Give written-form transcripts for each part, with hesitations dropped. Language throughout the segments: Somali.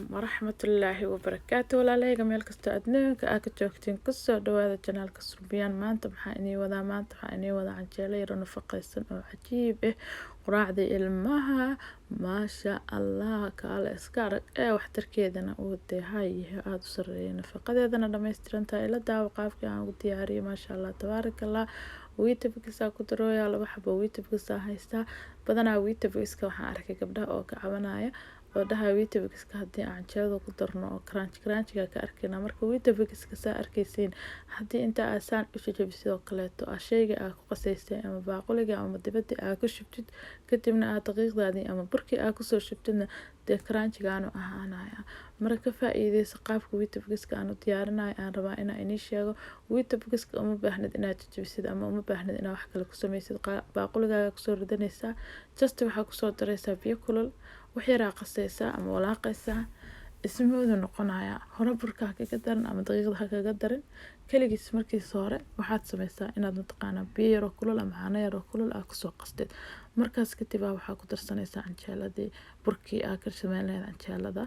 waraxmatullaahi wabarakaatu walaalahayga meel kastoo adduunka aa ka joogtiin kusoo dhawaada janaalka surbiyaan maanta waxaa inii wadaa canjeelo yaro nafaqaysan oo cajiib ah quraacdii ilmaha maasha allah kaale iska arag ee waxtarkeedana uu dehay aada u sareeya nafaqadeedana dhammaystirantahay ila daawo qaabkii aan ugu diyaariyay maasha allah tabaarakallah wiitabkiisa ku darooya 2 xabo wiitabkiisa haystaa badanaa wiitabkiisa waxaan arkay gabdhaha oo ka cabanaya oo dhahay wiitabkiisa haddii aan canjeelada ku darno oo crunchiga ka arkayna marka wiitabkiisa saa arkaysiin haddii inta aasaan u jajabisidoo kaleeto shayga aad ku qasaysay ama baaquliga ama dibadda aad ku shubtid kadibna aad daqiiqdaadii ama burkii aad kusoo shubtidna dee crunchigaanu ahaanaya marka ka faa'iideyso qaabka wiitabkiisa aan u diyaarinayo aan rabaa inaan inii sheego wiitabkiisa uma baahnid inaad jajabisid ama uma baahnid inaad wax kale ku samaysid baaquligaaga kusoo ridanaysaa just waxaa kusoo daraysaa biyo kulul wax yaraa qasaysaa ama walaaqaysaa ismoodu noqonaya hore burkaa kaga daran ama daqiiqda ha kaga darin kaligiis markiisa hore waxaad samaysaa inaad mataqaanaa biyo yaroo kulul ama caano yaroo kulul aad kusoo qastid markaas kadib waxaa ku darsanaysaa canjeeladii burkii aad ka samayn lahayd canjeelada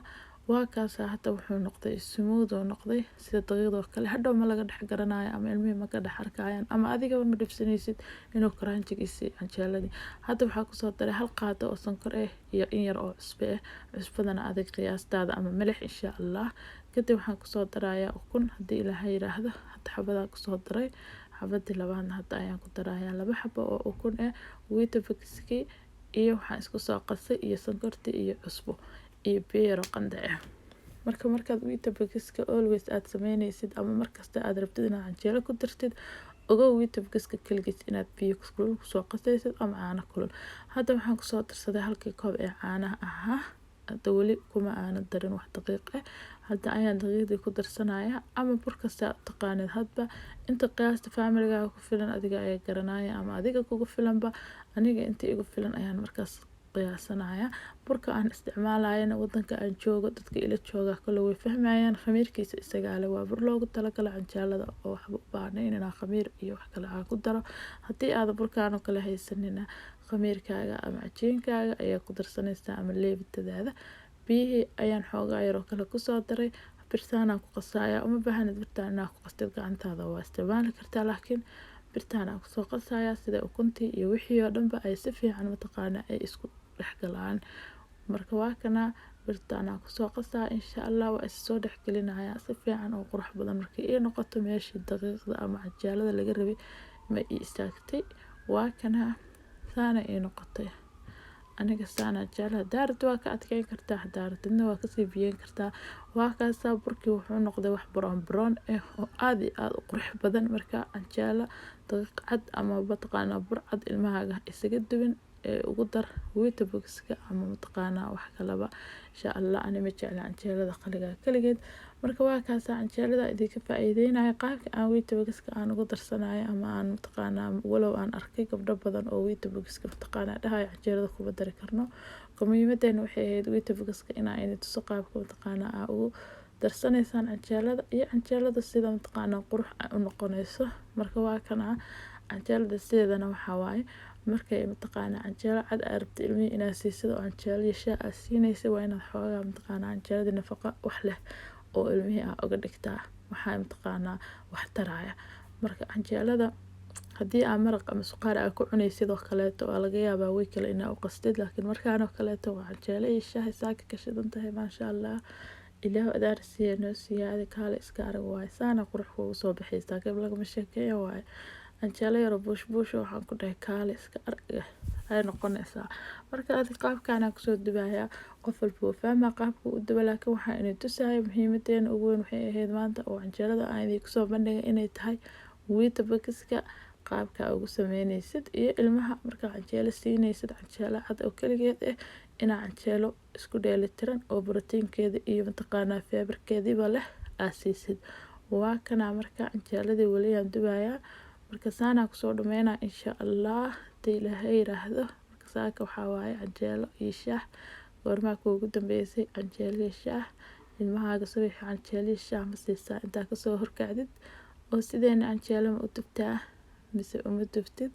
waa kaasa hadda wuxuu noqday smooth oo noqday sida daqiiqda oo kale hadhow ma laga dhex garanayo ama ilmihii ma ka dhex arkayaan ama adigaba ma dhibsanaysid inuu crunchigiisii canjeeladii hadda waxaa kusoo daray hal qaado oo sonkor ah iyo in yar oo cusbo ah cusbadana adig qiyaastaada ama milix insha allah kadib waxaan kusoo darayaa ukun haddii ilaahay yiraahdo hadda xabadaan kusoo daray xabadii labaadna hadda ayaan ku darayaa 2 xabo oo ukun ah wiitabkiiskii iyo waxaan isku soo qasay iyo sonkortii iyo cusbo iyo biyo qanda ah markaad wiitabkiiska always aad sameynaysid ama markasta aad rabtid inaad canjeelo ku dartid ogow wiitabkiiska kaligiis inaad biyo kulul kusoo qasaysid ama caano kulul hadda waxaan kusoo darsaday halkii koob ee caanaha ahaa hadda weli kuma aanan darin wax daqiiq ah hadda ayaan daqiiqdii ku darsanaya ama bur kasta taqaanid hadba inta qiyaasta familigaaga ku filan adiga ayaa garanaya ama adiga kugu filanba aniga inta igu filan ayaan markaas qiyaasanaya burka aan isticmaalayana wadanka aan joogo dadka ila jooga kale way fahmayaan khamiirkiisa isaga leh waa bur loogu talagalay canjeelada oo waxba u baahnayn inaan khamiir iyo wax kale aan ku daro haddii aad burkaan oo kale haysanina khamiirkaaga ama cajiinkaaga ayaa ku darsanaysaa ama leebitadaada biyihii ayaan xoogaa yar oo kale kusoo daray birtaanaan ku qasaya uma baahnid birtaan inaad ku qastid gacantaada waa isticmaali kartaa laakiin birtaan aan kusoo qasaya sida ukuntii iyo wixii oo dhanba ay si fiican mataqaana ay isku dhexgalaan marka waa kana birtaan aan kusoo qasaa insha allah waa is soo dhexgelinaya si fiican oo qurux badan markii ay noqoto meeshii daqiiqda ama canjeelada laga rabay ma istaagtay waa kana saana ay noqotay aniga saana jecel daarad waa ka adkeyn kartaa daaradna waa kasii biyeyn kartaa waa kaasa burkii wuxuu noqday wax brown oo aad iyo aad u qurux badan marka canjeelo daqiiq cad ama mataqaana bur cad ilmahaaga isaga duwan ee ugu dar wiitabkiiska ama mataqaana wax kalaba insha allah ani ma jecla canjeelada kaligeed marka waa kaasa canjeelada idinka faa'iideynaya qaabka aan wiitabkiiska aan ugu darsanayo ama aan mataqaana walow aan arkay gabdho badan oo wiitabkiiska mataqaana dhahay canjeelada kuma dari karno muhiimadeena waxay ahayd wiitabkiiska inaan idin tuso qaabka mataqaana aan ugu darsanaysaan canjeelada iyo canjeelada sida mataqaana qurux u noqonayso marka waa kana canjeelada sideedana waxaa waaye markay mataqaana canjeelo cad aad rabto ilmihii inaad siisid oo canjeelo iyo shaah aad siinaysa waa inaad xoogaa mataqaana canjeelada nafaqo wax leh oo ilmihii aad uga dhigtaa waxaa mataqaana wax taraya marka canjeelada haddii aad maraq ama suqaar aad ku cunaysid oo kaleeto waa laga yaabaa way kale inaad u qastid laakiin markaan oo kaleeto waa canjeelo iyo shaah saaka ka shidan tahay maasha allah ilaahu adaarsiya noo siyaada kaale iska arag waaye saana qurux kugu soo baxaysaa qayb lagama sheekeeyo waaye canjeelo yaro buush waxaan ku dhahay kaale iska arag ay noqonaysaa marka adi qaabkaan kusoo dubayaa qof walba wuu fahmaa qaabka u duba laakiin waxaa inay tusahay muhiimadeena ugu weyn waxay ahayd maanta oo canjeelada aan idin kusoo bandhigay inay tahay wiitabkiiska qaabka ugu sameynaysid iyo ilmaha markaa canjeelo siinaysid canjeelo cad oo kaligeed ah inaa canjeelo isku dheelitiran oo borotiinkeeda iyo mataqaanaa feebarkeediiba leh aad siisid waa kana marka canjeeladii weliyaan dubayaa marka saanaa kusoo dhameynaa insha allah hadii ilaahay yiraahdo marka saaka waxaa waaye canjeelo iyo shaah goormaa kuugu dambeysay canjeelo iyo shaah ilmahaaga subax canjeelo iyo shaah ma siisaa intaa kasoo horkacdid oo sideena canjeelo ma u dubtaa mise uma dubtid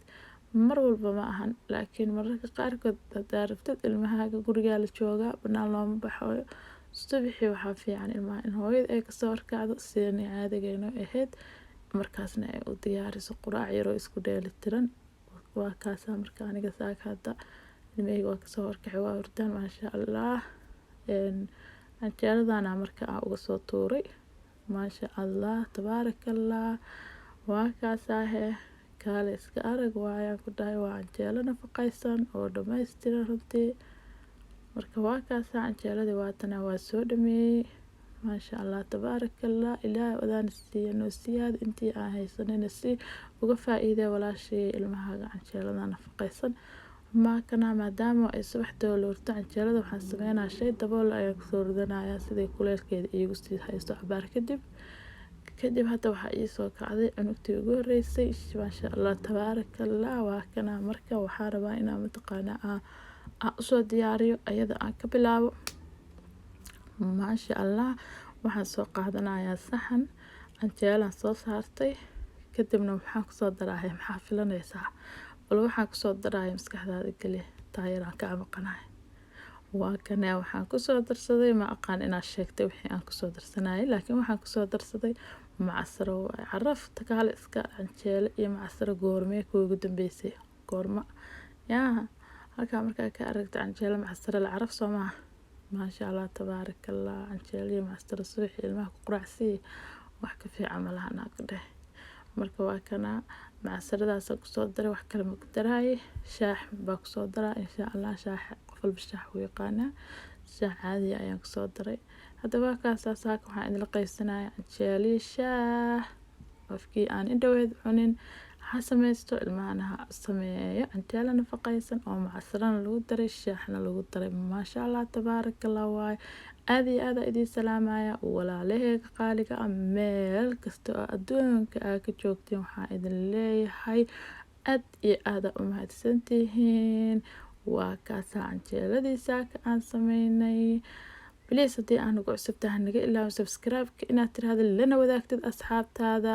mar walba ma ahan laakiin mararka qaarkood hadaa rabtid ilmahaaga gurigaa la joogaa banaan looma baxayo subaxii waxaa fiican ilmaha in hooyada ay kasoo horkacdo sidani caadigeena ahayd markaasna ay u diyaariso quraac yaroo isku dheelitiran. waa kaasaa marka aniga saaka hadda ilmahayga waa kasoo horkacay waa hurdaan maasha allah. canjeeladana marka aan uga soo tuuray maasha allah tabaarakallah. waa kaasaahe kaale iska arag waayaan ku dhahay waa canjeelo nafaqaysan oo dhammaystiran runtii. marka waa kaasaa canjeeladii waatana waa soo dhameeyey maasha allah tabaarakallah. ilaahay wadaana siiya noo siyaada intii aan haysanayna si uga faa'iidee walaashii ilmahaaga canjeelada nafaqaysan. maakana maadaama ay subaxdoo loorto canjeelada waxaan sameynaa shay dabool ayaan kusoo ridanayaa siday kuleelkeeda iigu sii haysto cabaar kadib hadda waxaa ii soo kacday cunugtii ugu horeysay maasha allah tabaarakallah. waa kana marka waxaa rabaa inaan mataqaana aan usoo diyaariyo ayada aan ka bilaabo maasha allah. waxaan soo qaadanayaa saxan canjeelaan soo saartay kadibna waxaan kusoo daraahay maxaa filanaysaa bal waxaan kusoo daraahay maskaxdaada geli taayaraan ka maqanahay. waa kana waxaan kusoo darsaday ma aqaan inaad sheegtay wixii aan kusoo darsanayay laakiin waxaan kusoo darsaday macasaro waay carafta kaale iska canjeelo iyo macasaro goormee kuugu dambeysay goorma yaa halkaa markaa ka aragta canjeelo macasaro la caraf soo maaha maasha allah tabaarakallah. canjeelo iyo macasaro subaxii ilmaha ku quraacsiiye wax ka fiican malaha anaa ku dheh. marka waa kana macasaradaasaan kusoo daray wax kale ma ku daraaye shaax baa kusoo daraa insha allah. shaax qof walba shaax u yaqaanaa shaax caadiya ayaan kusoo daray. haddaba kaasaa saaka waxaan idinla qaysanaya canjeelo shaah qofkii aan indhaweed cunin ha samaysto ilmahana ha sameeyo canjeelo nafaqaysan oo macasarana lagu daray shaaxna lagu daray maasha allah tabaarakallah. waaye aad iyo aada idiin salaamaya walaalaheyga qaaliga ah meel kasta oo adduunka aa ka joogtiin waxaan idin leeyahay aad iyo aada u mahadsantihiin. waa kaasaa canjeeladii saaka aan sameynay. بليز هدي أنا قعدت naga ilaawo subscribe-ka inaad tiraahdo lana wadaagtid asxaabtaada.